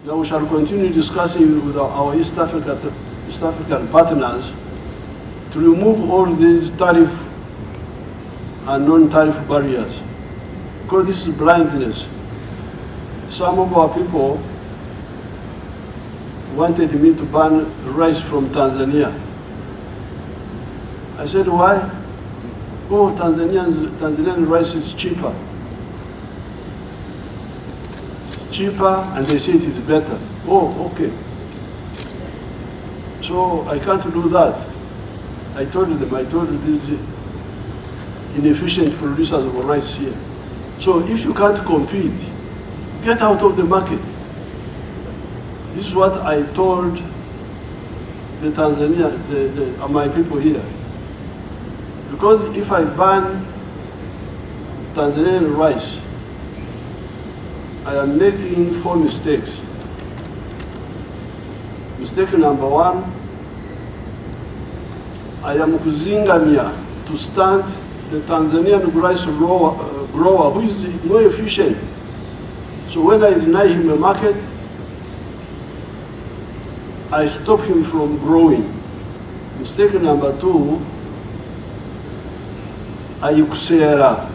Now we shall continue discussing with our East African partners to remove all these tariff and non-tariff barriers, because this is blindness. Some of our people wanted me to ban rice from Tanzania. I said, why? Oh, Tanzanian rice is cheaper. It's cheaper, and they say it is better. Oh, okay. So I can't do that. I told these inefficient producers of rice here. So if you can't compete, get out of the market. This is what I told the Tanzania, my people here. Because if I ban Tanzanian rice, I am making 4 mistakes. Mistake number 1, I am kuzingamia to stunt the Tanzanian rice grower who is more efficient. So when I deny him a market, I stop him from growing. Mistake number 2, I kusera.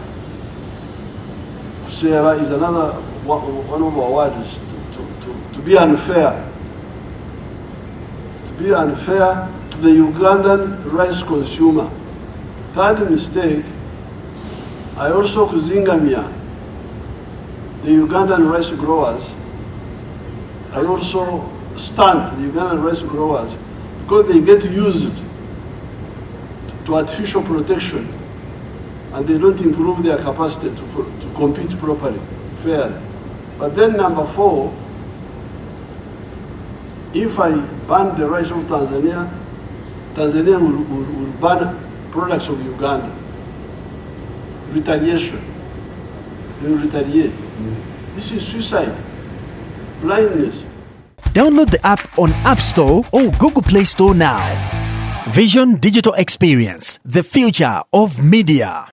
Kusera is another one of our words, to be unfair. To be unfair to the Ugandan rice consumer. Third mistake, I also kuzingamia the Ugandan rice growers. I also stunt the Ugandan rice growers because they get used to artificial protection and they don't improve their capacity to compete properly, fairly. But then number 4, if I ban the rice of Tanzania, Tanzania will ban products of Uganda. Retaliation. They will retaliate. This is suicide, blindness. Download the app on App Store or Google Play Store now. Vision Digital Experience, the future of media.